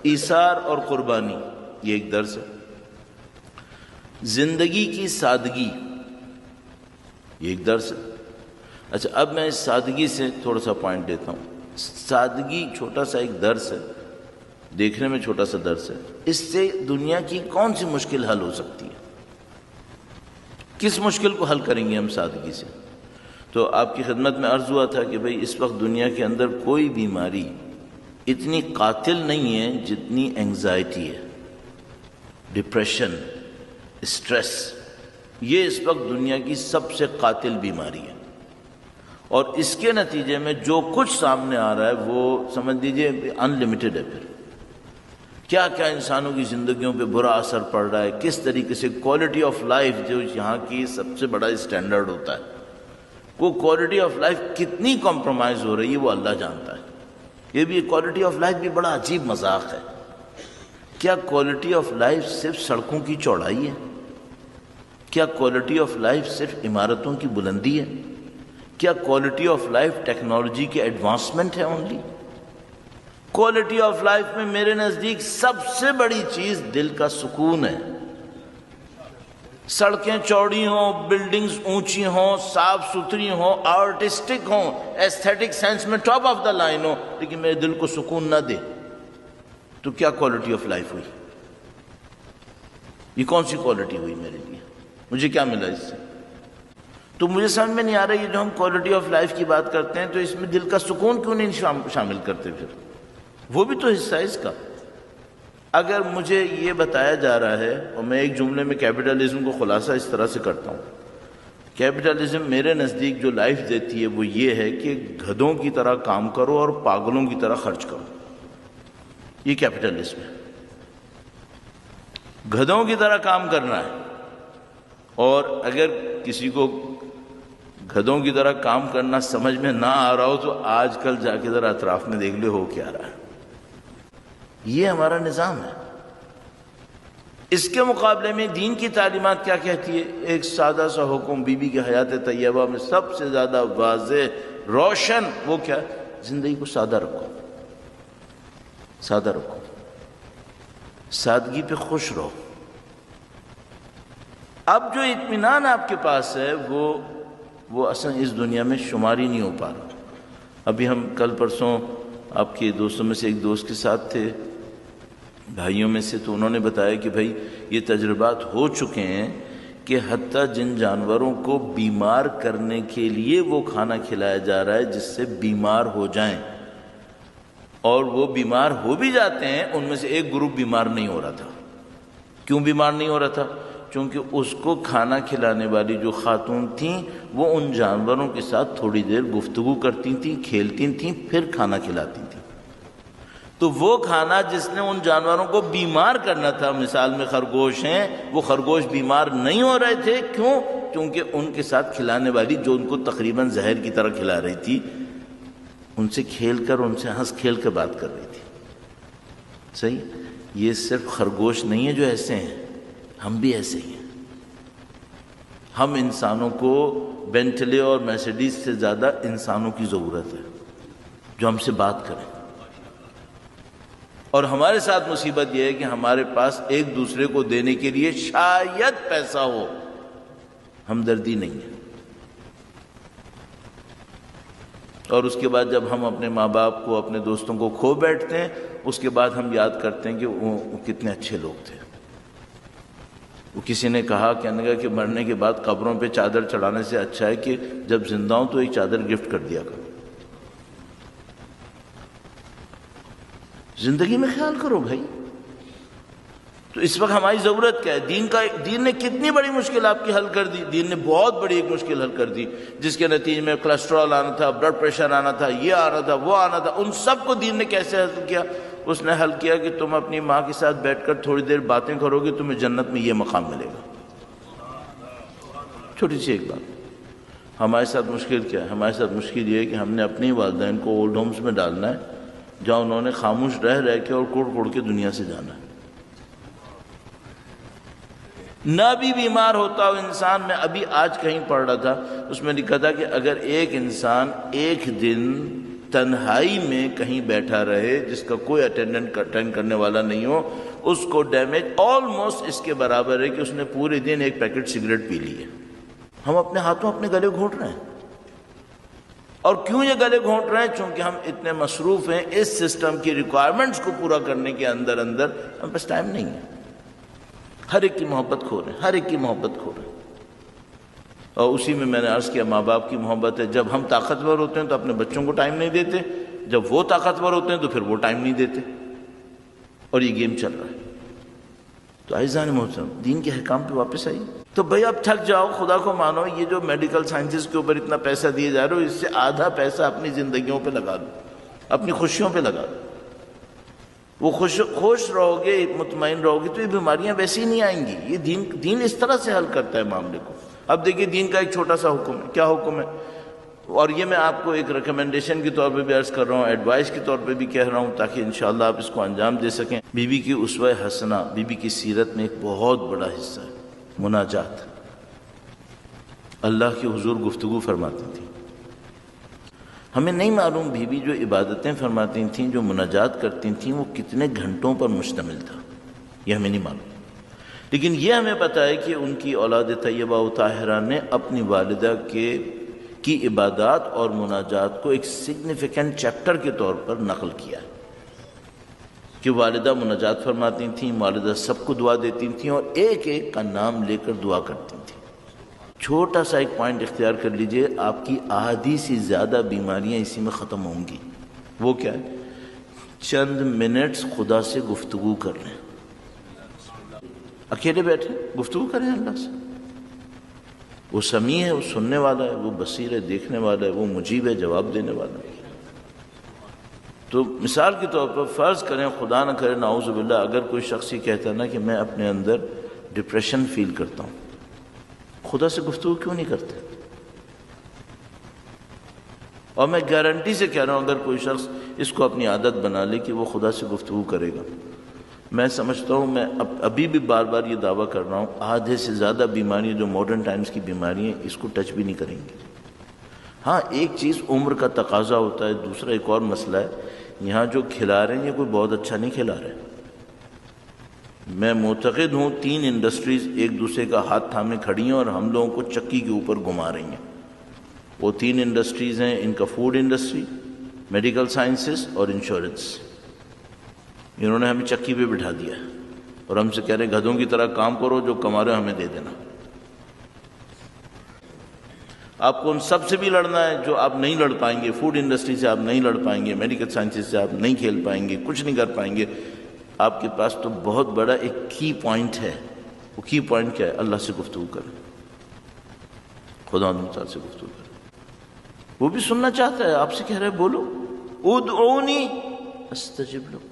ایثار اور قربانی، یہ ایک درس ہے۔ زندگی کی سادگی، یہ ایک درس ہے۔ اچھا، اب میں اس سادگی سے تھوڑا سا پوائنٹ دیتا ہوں۔ سادگی چھوٹا سا ایک درس ہے، دیکھنے میں چھوٹا سا درس ہے، اس سے دنیا کی کون سی مشکل حل ہو سکتی ہے؟ کس مشکل کو حل کریں گے ہم سادگی سے؟ تو آپ کی خدمت میں عرض ہوا تھا کہ بھئی اس وقت دنیا کے اندر کوئی بیماری اتنی قاتل نہیں ہے جتنی اینگزائٹی ہے، ڈپریشن، اسٹریس۔ یہ اس وقت دنیا کی سب سے قاتل بیماری ہے، اور اس کے نتیجے میں جو کچھ سامنے آ رہا ہے وہ سمجھ لیجئے ان لمیٹڈ ہے۔ پھر کیا کیا انسانوں کی زندگیوں پہ برا اثر پڑ رہا ہے، کس طریقے سے کوالٹی آف لائف جو یہاں کی سب سے بڑا اسٹینڈرڈ ہوتا ہے، وہ کوالٹی آف لائف کتنی کمپرومائز ہو رہی ہے وہ اللہ جانتا ہے۔ یہ بھی کوالٹی آف لائف بھی بڑا عجیب مذاق ہے۔ کیا کوالٹی آف لائف صرف سڑکوں کی چوڑائی ہے؟ کیا کوالٹی آف لائف صرف عمارتوں کی بلندی ہے؟ کیا کوالٹی آف لائف ٹیکنالوجی کے ایڈوانسمنٹ ہے اونلی؟ کوالٹی آف لائف میں میرے نزدیک سب سے بڑی چیز دل کا سکون ہے۔ سڑکیں چوڑی ہوں، بلڈنگز اونچی ہوں، صاف ستھری ہوں، آرٹسٹک ہوں، ایستھیٹک سینس میں ٹاپ آف دا لائن ہو، لیکن میرے دل کو سکون نہ دے، تو کیا کوالٹی آف لائف ہوئی؟ یہ کون سی کوالٹی ہوئی میرے لیے؟ مجھے کیا ملا اس سے؟ تو مجھے سمجھ میں نہیں آ رہا یہ جو ہم کوالٹی آف لائف کی بات کرتے ہیں تو اس میں دل کا سکون کیوں نہیں شامل کرتے؟ پھر وہ بھی تو حصہ ہے اس کا۔ اگر مجھے یہ بتایا جا رہا ہے، اور میں ایک جملے میں کیپٹلزم کو خلاصہ اس طرح سے کرتا ہوں، کیپٹلزم میرے نزدیک جو لائف دیتی ہے وہ یہ ہے کہ گدھوں کی طرح کام کرو اور پاگلوں کی طرح خرچ کرو، یہ کیپٹلزم ہے۔ گدھوں کی طرح کام کرنا ہے، اور اگر کسی کو گدھوں کی طرح کام کرنا سمجھ میں نہ آ رہا ہو تو آج کل جا کے ذرا اطراف میں دیکھ لے ہو کیا رہا ہے۔ یہ ہمارا نظام ہے۔ اس کے مقابلے میں دین کی تعلیمات کیا کہتی ہے؟ ایک سادہ سا حکم بی بی کی حیات طیبہ میں سب سے زیادہ واضح روشن، وہ کیا؟ زندگی کو سادہ رکھو، سادہ رکھو، سادگی پہ خوش رہو۔ اب جو اطمینان آپ کے پاس ہے وہ اصلا اس دنیا میں شمار ہی نہیں ہو پا رہا۔ ابھی ہم کل پرسوں آپ کے دوستوں میں سے ایک دوست کے ساتھ تھے، بھائیوں میں سے، تو انہوں نے بتایا کہ بھائی یہ تجربات ہو چکے ہیں کہ حتیٰ جن جانوروں کو بیمار کرنے کے لیے وہ کھانا کھلایا جا رہا ہے جس سے بیمار ہو جائیں، اور وہ بیمار ہو بھی جاتے ہیں، ان میں سے ایک گروپ بیمار نہیں ہو رہا تھا۔ کیوں بیمار نہیں ہو رہا تھا؟ چونکہ اس کو کھانا کھلانے والی جو خاتون تھیں وہ ان جانوروں کے ساتھ تھوڑی دیر گفتگو کرتی تھیں، کھیلتی تھیں، پھر کھانا کھلاتی تھیں۔ تو وہ کھانا جس نے ان جانوروں کو بیمار کرنا تھا، مثال میں خرگوش ہیں، وہ خرگوش بیمار نہیں ہو رہے تھے۔ کیوں؟ کیونکہ ان کے ساتھ کھلانے والی جو ان کو تقریباً زہر کی طرح کھلا رہی تھی، ان سے کھیل کر، ان سے ہنس کھیل کر بات کر رہی تھی۔ صحیح؟ یہ صرف خرگوش نہیں ہے جو ایسے ہیں، ہم بھی ایسے ہی ہیں۔ ہم انسانوں کو بینٹلے اور مرسیڈیز سے زیادہ انسانوں کی ضرورت ہے جو ہم سے بات کریں، اور ہمارے ساتھ مصیبت یہ ہے کہ ہمارے پاس ایک دوسرے کو دینے کے لیے شاید پیسہ ہو، ہمدردی نہیں ہے۔ اور اس کے بعد جب ہم اپنے ماں باپ کو، اپنے دوستوں کو کھو بیٹھتے ہیں، اس کے بعد ہم یاد کرتے ہیں کہ وہ کتنے اچھے لوگ تھے۔ وہ کسی نے کہا کہ مرنے کے بعد قبروں پہ چادر چڑھانے سے اچھا ہے کہ جب زندہ ہوں تو ایک چادر گفٹ کر دیا کرو۔ زندگی میں خیال کرو بھائی۔ تو اس وقت ہماری ضرورت کیا ہے؟ دین نے کتنی بڑی مشکل آپ کی حل کر دی۔ دین نے بہت بڑی ایک مشکل حل کر دی، جس کے نتیجے میں کولیسٹرول آنا تھا، بلڈ پریشر آنا تھا، یہ آنا تھا، وہ آنا تھا، ان سب کو دین نے کیسے حل کیا؟ اس نے حل کیا کہ تم اپنی ماں کے ساتھ بیٹھ کر تھوڑی دیر باتیں کرو گے، تمہیں جنت میں یہ مقام ملے گا۔ چھوٹی سی ایک بات۔ ہمارے ساتھ مشکل کیا ہے؟ ہمارے ساتھ مشکل یہ ہے کہ ہم نے اپنے والدین کو اولڈ ہومز میں ڈالنا ہے جہاں انہوں نے خاموش رہ کے اور کوڑ کوڑ کے دنیا سے جانا ہے۔ نہ بھی بیمار ہوتا ہو انسان، میں ابھی آج کہیں پڑھ رہا تھا، اس میں لکھا تھا کہ اگر ایک انسان ایک دن تنہائی میں کہیں بیٹھا رہے جس کا کوئی اٹینڈ کرنے والا نہیں ہو، اس کو ڈیمیج آلموسٹ اس کے برابر ہے کہ اس نے پورے دن ایک پیکٹ سگریٹ پی لی ہے۔ ہم اپنے ہاتھوں اپنے گلے گھونٹ رہے ہیں، اور کیوں یہ گلے گھونٹ رہے ہیں؟ چونکہ ہم اتنے مصروف ہیں اس سسٹم کی ریکوائرمنٹس کو پورا کرنے کے اندر ہم پاس ٹائم نہیں ہے۔ ہر ایک کی محبت کھو رہے ہیں، ہر ایک کی محبت کھو رہے ہیں۔ اور اسی میں نے عرض کیا، ماں باپ کی محبت ہے۔ جب ہم طاقتور ہوتے ہیں تو اپنے بچوں کو ٹائم نہیں دیتے، جب وہ طاقتور ہوتے ہیں تو پھر وہ ٹائم نہیں دیتے، اور یہ گیم چل رہا ہے۔ تو عزیزان محترم، دین کے احکام پہ واپس آئیے۔ تو بھئی اب تھک جاؤ، خدا کو مانو، یہ جو میڈیکل سائنسز کے اوپر اتنا پیسہ دیے جا رہے ہو، اس سے آدھا پیسہ اپنی زندگیوں پہ لگا دو، اپنی خوشیوں پہ لگا دو۔ وہ خوش رہو گے، مطمئن رہو گے تو یہ بیماریاں ویسے ہی نہیں آئیں گی۔ یہ دین اس طرح سے حل کرتا ہے معاملے کو۔ اب دیکھیے دین کا ایک چھوٹا سا حکم ہے، کیا حکم ہے؟ اور یہ میں آپ کو ایک ریکمنڈیشن کے طور پہ بھی عرض کر رہا ہوں، ایڈوائس کے طور پہ بھی کہہ رہا ہوں، تاکہ انشاءاللہ آپ اس کو انجام دے سکیں۔ بی بی کی اسوہ حسنہ، بی بی کی سیرت میں ایک بہت بڑا حصہ ہے مناجات۔ اللہ کے حضور گفتگو فرماتی تھی۔ ہمیں نہیں معلوم بی بی جو عبادتیں فرماتی تھیں، جو مناجات کرتی تھیں، وہ کتنے گھنٹوں پر مشتمل تھا، یہ ہمیں نہیں معلوم۔ لیکن یہ ہمیں پتہ ہے کہ ان کی اولاد طیبہ و طاہرہ نے اپنی والدہ کی عبادات اور مناجات کو ایک سگنیفیکنٹ چیپٹر کے طور پر نقل کیا ہے کہ والدہ مناجات فرماتی تھیں، والدہ سب کو دعا دیتی تھیں، اور ایک ایک کا نام لے کر دعا کرتی تھیں۔ چھوٹا سا ایک پوائنٹ اختیار کر لیجئے، آپ کی آدھی سے زیادہ بیماریاں اسی میں ختم ہوں گی۔ وہ کیا ہے؟ چند منٹس خدا سے گفتگو کر لیں، اکیلے بیٹھے گفتگو کریں اللہ سے۔ وہ سمیع ہے، وہ سننے والا ہے، وہ بصیر ہے، دیکھنے والا ہے، وہ مجیب ہے، جواب دینے والا ہے۔ تو مثال کے طور پر فرض کریں، خدا نہ کرے نعوذ باللہ، اگر کوئی شخص یہ کہتا نا کہ میں اپنے اندر ڈپریشن فیل کرتا ہوں، خدا سے گفتگو کیوں نہیں کرتے؟ اور میں گارنٹی سے کہہ رہا ہوں، اگر کوئی شخص اس کو اپنی عادت بنا لے کہ وہ خدا سے گفتگو کرے گا، میں سمجھتا ہوں، میں ابھی بھی بار بار یہ دعویٰ کر رہا ہوں، آدھے سے زیادہ بیماریاں جو ماڈرن ٹائمز کی بیماریاں اس کو ٹچ بھی نہیں کریں گی۔ ہاں ایک چیز عمر کا تقاضا ہوتا ہے، دوسرا ایک اور مسئلہ ہے، یہاں جو کھلا رہے ہیں یہ کوئی بہت اچھا نہیں کھلا رہے۔ میں معتقد ہوں 3 انڈسٹریز ایک دوسرے کا ہاتھ تھامے کھڑی ہیں اور ہم لوگوں کو چکی کے اوپر گھما رہی ہیں۔ وہ 3 انڈسٹریز ہیں، ان کا فوڈ انڈسٹری، میڈیکل سائنسز اور انشورنس۔ انہوں نے ہمیں چکی پہ بٹھا دیا ہے اور ہم سے کہہ رہے ہیں گدھوں کی طرح کام کرو، جو کما رہے ہمیں دے دینا۔ آپ کو ان سب سے بھی لڑنا ہے جو آپ نہیں لڑ پائیں گے۔ فوڈ انڈسٹری سے آپ نہیں لڑ پائیں گے، میڈیکل سائنسز سے آپ نہیں کھیل پائیں گے، کچھ نہیں کر پائیں گے۔ آپ کے پاس تو بہت بڑا ایک کی پوائنٹ ہے۔ وہ کی پوائنٹ کیا ہے؟ اللہ سے گفتگو کریں، خدا تعالیٰ سے گفتگو کریں۔ وہ بھی سننا چاہتا ہے، آپ سے کہہ رہے بولو، ادعونی استجب لکم۔